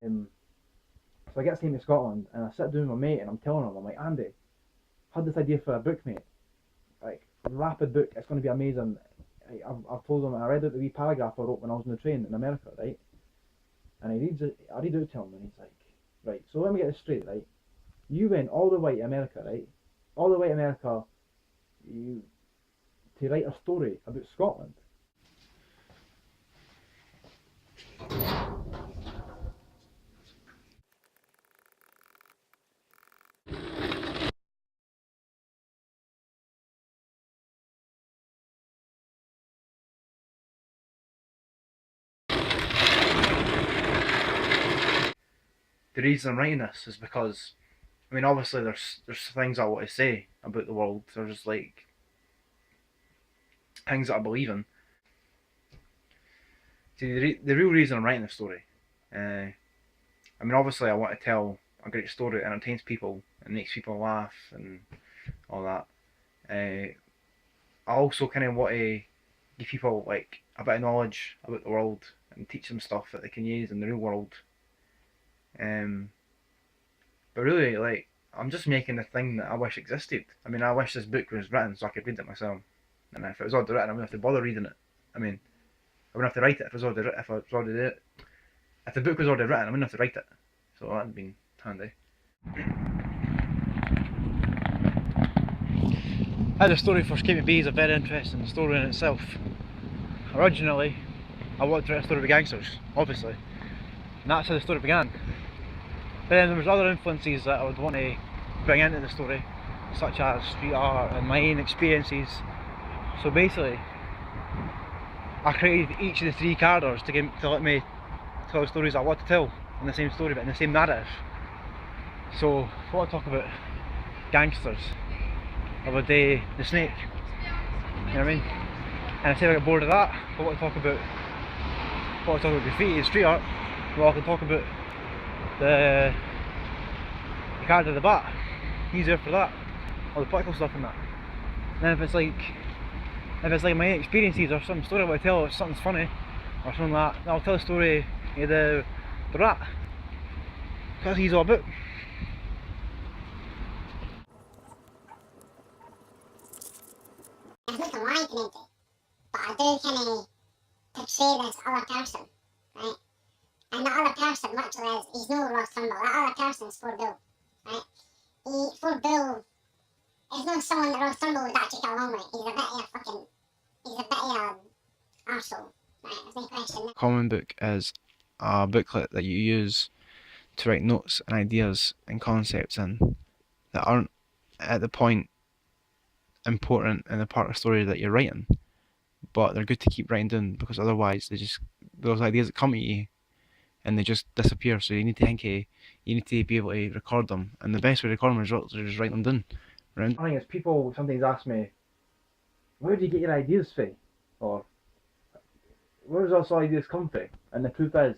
So I get to Scotland and I sit down with my mate and I'm telling him, I'm like, Andy, I had this idea for a book, mate. Like, rapid book, it's going to be amazing. I've told him, I read out the wee paragraph I wrote when I was on the train in America, right? And I read it to him and he's like, right, so let me get this straight, right? You went all the way to America, right? All the way to America you to write a story about Scotland. The reason I'm writing this is because, I mean, obviously there's things I want to say about the world. There's like things that I believe in. See, the real reason I'm writing this story, I mean, obviously I want to tell a great story that entertains people and makes people laugh and all that. I also kind of want to give people like a bit of knowledge about the world and teach them stuff that they can use in the real world. Um, but really, like, I'm just making a thing that I wish existed. I mean, I wish this book was written so I could read it myself. And if it was already written, I wouldn't have to bother reading it. I mean, I wouldn't have to write it if it was already if it was already if the book was already written. I wouldn't have to write it. So that'd been handy. How the story first came to be is a very interesting story in itself. Originally, I wanted to write a story with gangsters, obviously, and that's how the story began. But then there was other influences that I would want to bring into the story, such as street art and my own experiences. So basically, I created each of the three characters to let me tell the stories I want to tell in the same story, but in the same narrative. So if I want to talk about gangsters, I would the snake. You know what I mean? And if I get bored of that, if I want to talk about graffiti and street art, well, I can talk about the character of the bat. He's there for that, all the political stuff and that. And then if it's like my experiences or some story I want to tell, or something's funny or something like that, then I'll tell the story of the rat. So that's what he's all about. I think I'm lying to empty, but I do kind of portray this other person, right? And the other person literally is, he's no Ross Turnbull, that other person is Ford Bill, right? Ford Bill is not someone that Ross Turnbull would actually get along with. He's a bit of an arsehole, right? There's no question. Common book is a booklet that you use to write notes and ideas and concepts in that aren't at the point important in the part of the story that you're writing, but they're good to keep writing down because otherwise those ideas that come at you and they just disappear. So you need to be able to record them, and the best way to record them is just write them down. Right? I think it's people sometimes ask me, where do you get your ideas from? Or where does all ideas come from? And the truth is,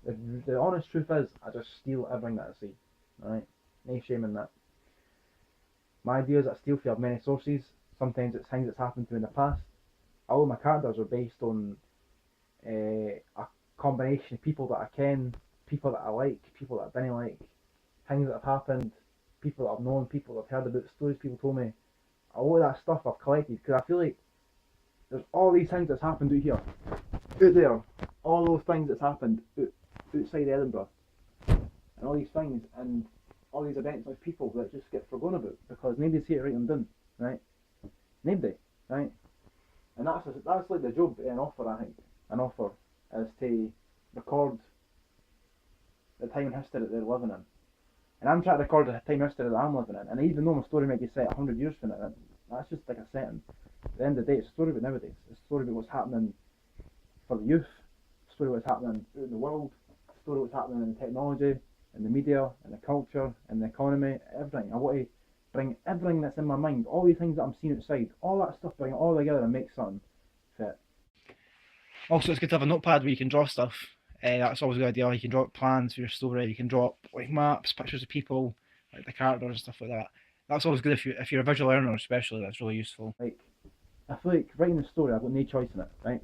the honest truth is, I just steal everything that I see. Alright? No shame in that. My ideas I steal from many sources. Sometimes it's things that's happened to me in the past. All of my characters are based on a combination of people that I ken, people that I like, people that I didn't like, things that have happened, people that I've known, people that I've heard about, stories people told me. All of that stuff I've collected because I feel like there's all these things that's happened out here, out there, all those things that's happened outside Edinburgh, and all these things and all these events with people that just get forgotten about because nobody's here to write them down, right? Nobody, right? And that's like the job an offer, I think. An offer is to record the time and history that they're living in. And I'm trying to record the time and history that I'm living in. And even though my story might be set 100 years from it, that's just like a setting. At the end of the day, it's a story about nowadays. It's a story about what's happening for the youth, a story about what's happening out in the world, a story about what's happening in technology, in the media, in the culture, in the economy, everything. I want to bring everything that's in my mind, all these things that I'm seeing outside, all that stuff, bring it all together and make something fit. Also, it's good to have a notepad where you can draw stuff. That's always a good idea. You can draw up plans for your story. You can draw up like maps, pictures of people, like the characters and stuff like that. That's always good if you're a visual learner, especially. That's really useful. Like, I feel like writing a story, I've got no choice in it, right?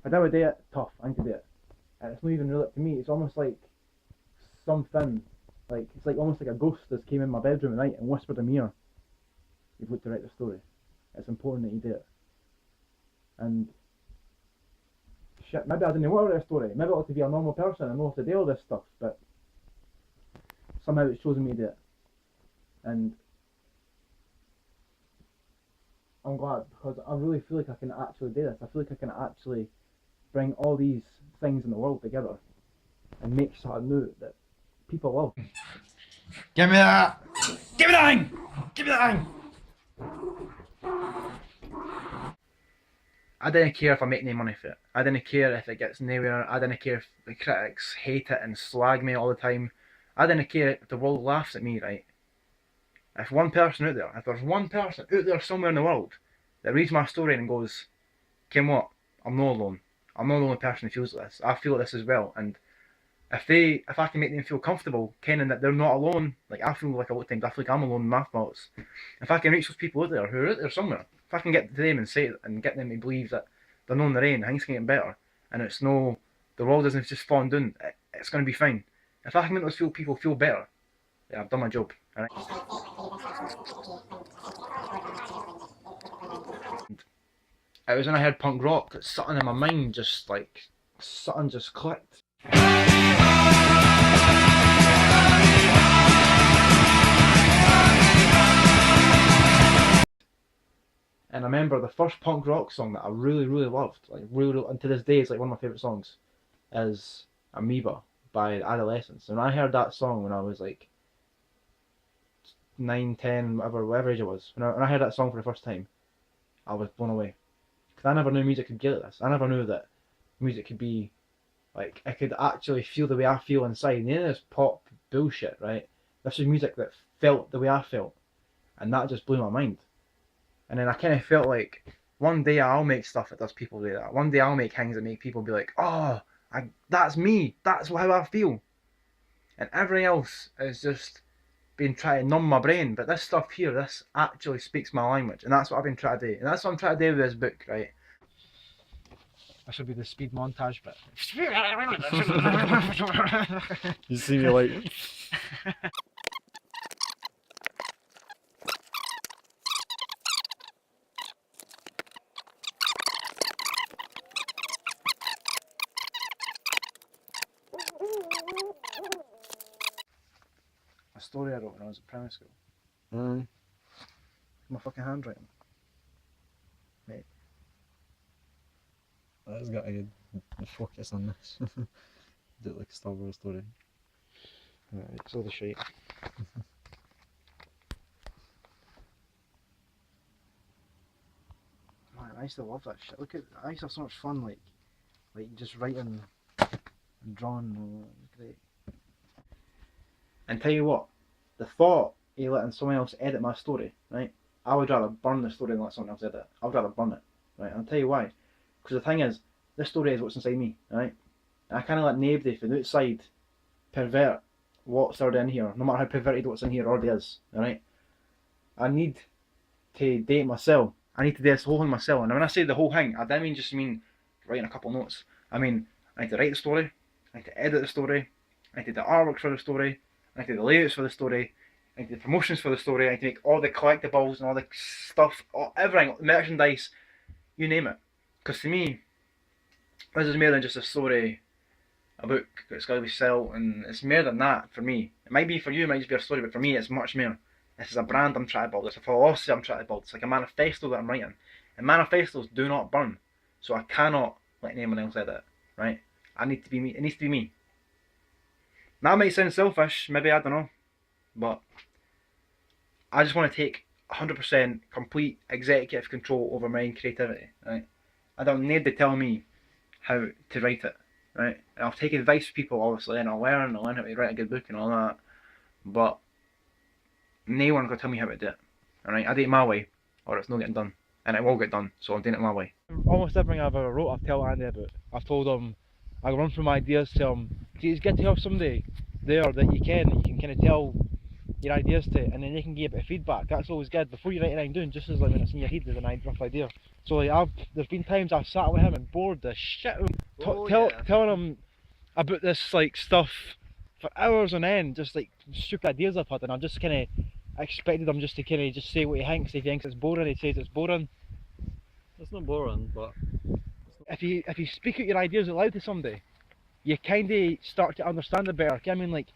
If I do it, tough. I need to do it. And it's not even really up to me. It's almost like something, like, it's like almost like a ghost that's came in my bedroom at night and whispered in my ear, you've got to write the story. It's important that you do it. And shit, maybe I didn't want to write a story. Maybe I ought to be a normal person and not have to deal with this stuff, but somehow it's chosen me to do it. And I'm glad, because I really feel like I can actually do this. I feel like I can actually bring all these things in the world together and make something new that people love. Give me that! Give me that thing! Give me that thing! I didn't care if I make any money for it. I didn't care if it gets nowhere. I didn't care if the critics hate it and slag me all the time. I didn't care if the world laughs at me, right? If one person out there, if there's one person out there somewhere in the world that reads my story and goes, Kim, what? I'm not alone. I'm not the only person who feels this. I feel this as well. And if I can make them feel comfortable, kenning that they're not alone, like I feel like a lot of times I feel like I'm alone in my thoughts. If I can reach those people out there who are out there somewhere, if I can get to them and say it and get them to believe that they're not in the rain, things can get better, and it's no, the world isn't just falling down, it's going to be fine. If I can make those people feel better, yeah, I've done my job. Right? It was when I heard punk rock that something in my mind just like, something just clicked. And I remember the first punk rock song that I really, really loved, like really, and to this day it's like one of my favourite songs, is Amoeba by Adolescence. And I heard that song when I was like 9, 10, whatever age I was. When I heard that song for the first time, I was blown away. Because I never knew music could get like this. I never knew that music could be, like, I could actually feel the way I feel inside. And this pop bullshit, right? This was music that felt the way I felt. And that just blew my mind. And then I kind of felt like, one day I'll make stuff that does people do that. One day I'll make things that make people be like, oh, that's me. That's how I feel. And everything else is just been trying to numb my brain. But this stuff here, this actually speaks my language. And that's what I've been trying to do. And that's what I'm trying to do with this book, right? That should be the speed montage bit. You see me like... A story I wrote when I was at primary school. My fucking handwriting. Mate. That's got to focus on this. Do it like a Star Wars story. Right, it's all the shit. Man, I used to love that shit. I used to have so much fun, like just writing and drawing. It was great. And tell you what, the thought of letting someone else edit my story, right? I would rather burn the story than let someone else edit it. I would rather burn it, right? And I'll tell you why. Because the thing is, this story is what's inside me, right? And I can't let nobody from the outside pervert what's already in here, no matter how perverted what's in here already is, alright? I need to date myself. I need to do this whole thing myself. And when I say the whole thing, I don't just mean writing a couple notes. I mean, I need to write the story, I need to edit the story, I need to do the artwork for the story, I need to do the layouts for the story, I need to do the promotions for the story, I need to make all the collectibles and all the stuff, everything, merchandise, you name it. Because to me, this is more than just a story, a book that's got to be sold, and it's more than that for me. It might be for you, it might just be a story, but for me it's much more. This is a brand I'm trying to build, it's a philosophy I'm trying to build, it's like a manifesto that I'm writing. And manifestos do not burn, so I cannot let anyone else edit it, right? I need to be me, it needs to be me. That might sound selfish, maybe, I don't know, but I just want to take 100% complete executive control over my own creativity, right? I don't need to tell me how to write it, right? And I'll take advice from people, obviously, and I'll learn how to write a good book and all that, but no one's going to tell me how to do it, alright? I do it my way, or it's not getting done, and it will get done, so I'm doing it my way. Almost everything I've ever wrote, I've told Andy about. I've told him, I run through my ideas, tell him, it's good to have somebody there that you can kind of tell your ideas to, and then they can give a bit of feedback. That's always good. Before you write anything down, just as like when it's in your head, there's a rough idea. So like there's been times I've sat with him and bored the shit out of him, telling him about this like stuff for hours on end, just like stupid ideas I've had, and I've just kind of expected him just to kind of just say what he thinks. If he thinks it's boring, he says it's boring. It's not boring, but If you speak out your ideas out loud to somebody, you kind of start to understand it better. I mean, like,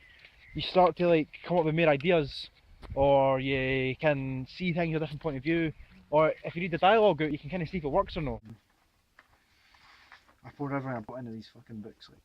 you start to like come up with more ideas, or you can see things from a different point of view, or if you read the dialogue out, you can kind of see if it works or not. I poured everything I put into these fucking books, like.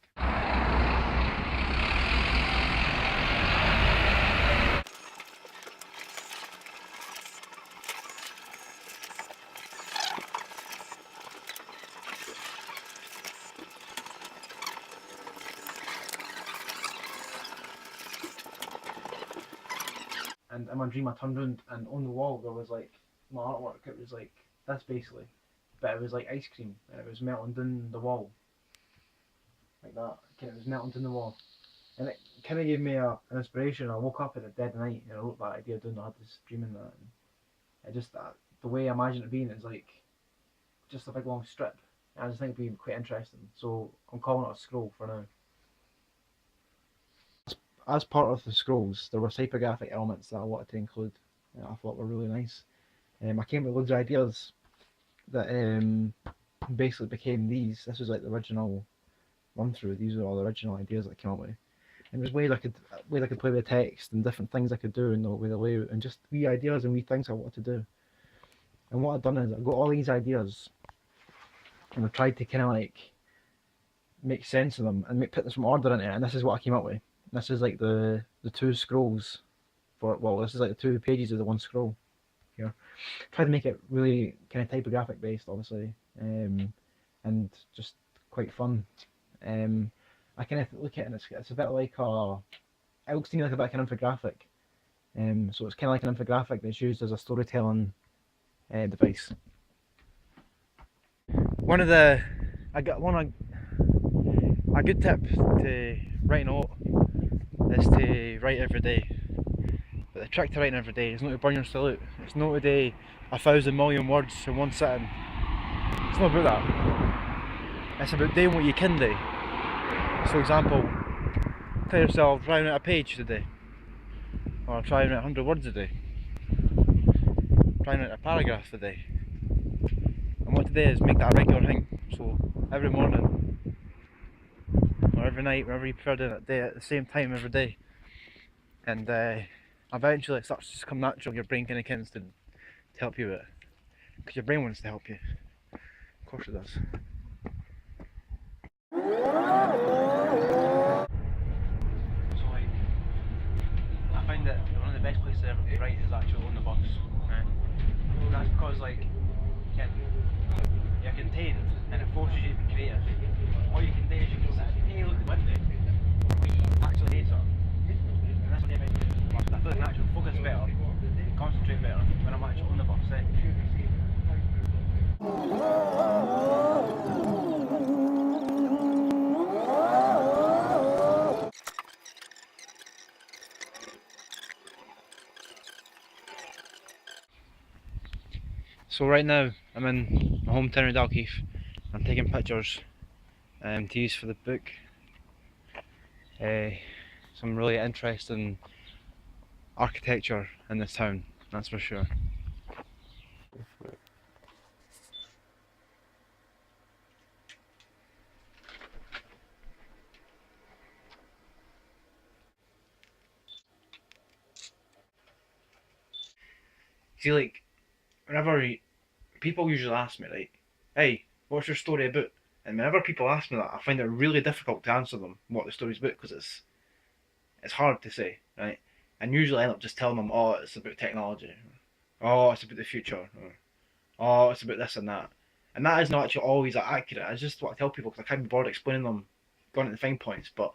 And in my dream I turned around and on the wall there was like my artwork, it was like this basically, but it was like ice cream and it was melting down the wall, like that, it was melting down the wall, and it kind of gave me an inspiration. I woke up at the dead of night and I wrote that idea down. I had this dream in that, and it just, the way I imagine it being is like just a big long strip, and I just think it'd be quite interesting, so I'm calling it a scroll for now. As part of the scrolls, there were typographic elements that I wanted to include that I thought were really nice. I came with loads of ideas that basically became these. This was like the original run through. These were all the original ideas that I came up with. And there's ways I could play with text and different things I could do and with the layout and just wee ideas and wee things I wanted to do. And what I've done is I've got all these ideas and I've tried to kind of like make sense of them and put some order in it. And this is what I came up with. This is like the two scrolls for, well, this is like the 2 pages of the one scroll here. Try to make it really kind of typographic based, obviously, and just quite fun. I kind of look at it and it's a bit like it looks to me like a bit of an infographic. So it's kind of like an infographic that's used as a storytelling device. A good tip to writing a lot is to write every day. But the trick to writing every day is not to burn yourself out. It's not to do 1,000 million words in one sitting. It's not about that. It's about doing what you can do. So, example, tell yourself, try and write a page today, or try and write 100 words a day, try and write a paragraph a day. And what to do is make that a regular thing. So every morning or every night, whenever you prefer doing it, do it at the same time every day. And eventually it starts to just come natural. Your brain kind of tends to help you with it, because your brain wants to help you. Of course it does. So like, I find that one of the best places ever to write is actually on the bus, right? And that's because like you're contained and it forces you to be creative. All you can do is you can sit and hey, look at the window, but you actually hate it. And that's what I feel like I actually focus better, concentrate better when I'm actually on the bus. So right now I'm in my hometown of Dalkeith. I'm taking pictures to use for the book. Some really interesting architecture in this town, that's for sure. See, like, whenever people usually ask me, like, hey, what's your story about? And whenever people ask me that, I find it really difficult to answer them what the story's about, because it's hard to say, right? And usually I end up just telling them, oh, it's about technology, oh, it's about the future, or oh, it's about this and that. And that is not actually always that accurate. I just want to tell people because I can't be bothered explaining them, going into the fine points. But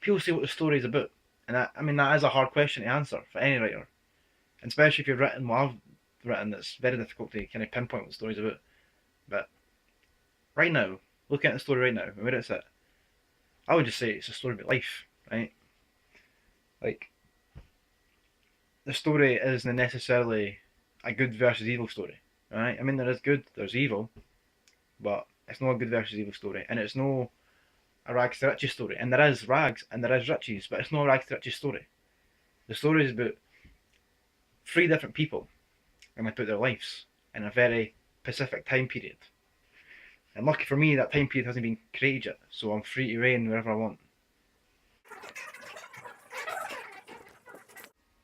people say what the story is about, and I mean that is a hard question to answer for any writer, and especially if you've written what I've written. It's very difficult to kind of pinpoint what the story's about. But right now, looking at the story right now, and where it's at, I would just say it's a story about life, right? Like, the story isn't necessarily a good versus evil story, right? I mean, there is good, there's evil, but it's not a good versus evil story, and it's no a rags to riches story, and there is rags and there is riches, but it's not a rags to riches story. The story is about three different people and they put their lives in a very specific time period. And lucky for me, that time period hasn't been created yet, so I'm free to reign wherever I want.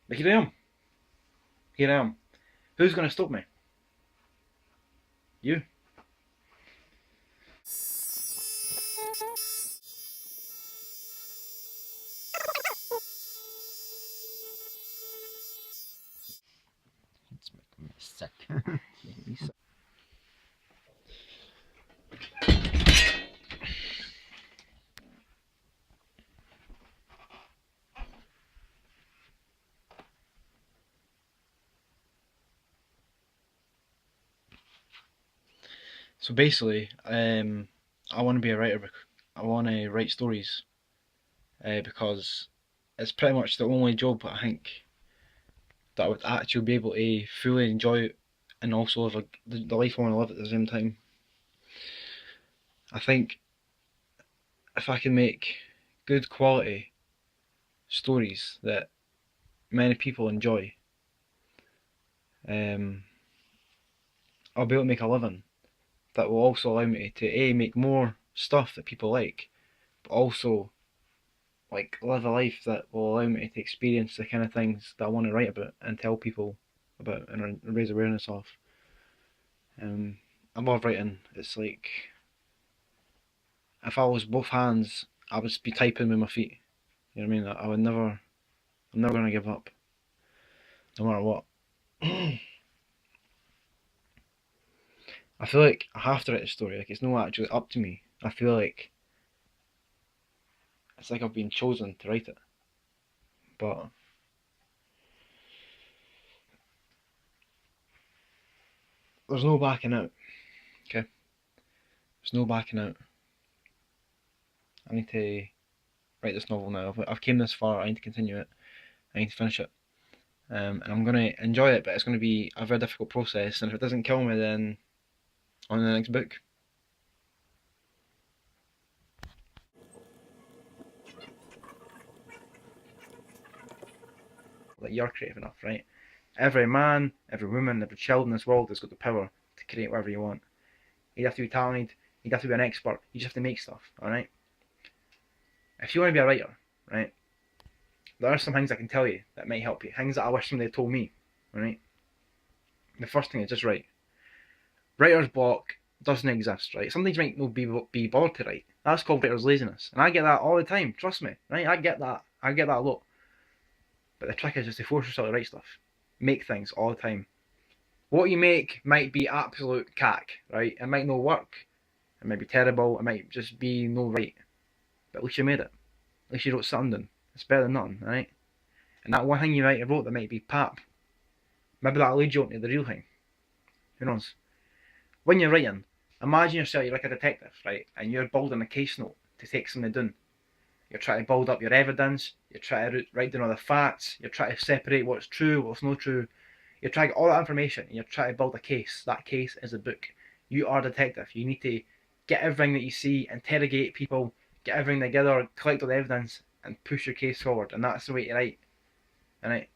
But here I am. Here I am. Who's going to stop me? You. It's making me sick. Making me sick. So basically, I want to be a writer. I want to write stories because it's pretty much the only job I think that I would actually be able to fully enjoy and also live the life I want to live at the same time. I think if I can make good quality stories that many people enjoy, I'll be able to make a living that will also allow me to make more stuff that people like, but also like live a life that will allow me to experience the kind of things that I want to write about and tell people about and raise awareness of. I love writing. It's like if I was both hands, I would be typing with my feet. You know what I mean? I would never. I'm never gonna give up, no matter what. I feel like I have to write a story. Like it's not actually up to me. I feel like it's like I've been chosen to write it, but there's no backing out. Okay, there's no backing out. I need to write this novel now. I've came this far. I need to continue it. I need to finish it. And I'm gonna enjoy it, but it's gonna be a very difficult process. And if it doesn't kill me, then on to the next book. Like you're creative enough, right? Every man, every woman, every child in this world has got the power to create whatever you want. You have to be talented. You have to be an expert. You just have to make stuff. All right. If you want to be a writer, right, there are some things I can tell you that might help you. Things that I wish somebody had told me. All right. The first thing is just write. Writer's block doesn't exist, right? Sometimes you might not be bothered to write. That's called writer's laziness, and I get that all the time. Trust me, right? I get that. I get that a lot. But the trick is just to force yourself to write stuff, make things all the time. What you make might be absolute cack, right? It might not work. It might be terrible. It might just be no right. But at least you made it. At least you wrote something. It's better than nothing, right? And that one thing you might have wrote that might be pap. Maybe that'll lead you on to the real thing. Who knows? When you're writing, imagine yourself, you're like a detective, right? And you're building a case note to take something down. You're trying to build up your evidence, you're trying to write down all the facts, you're trying to separate what's true, what's not true. You're trying to get all that information and you're trying to build a case. That case is a book. You are a detective. You need to get everything that you see, interrogate people, get everything together, collect all the evidence, and push your case forward. And that's the way to write. Alright?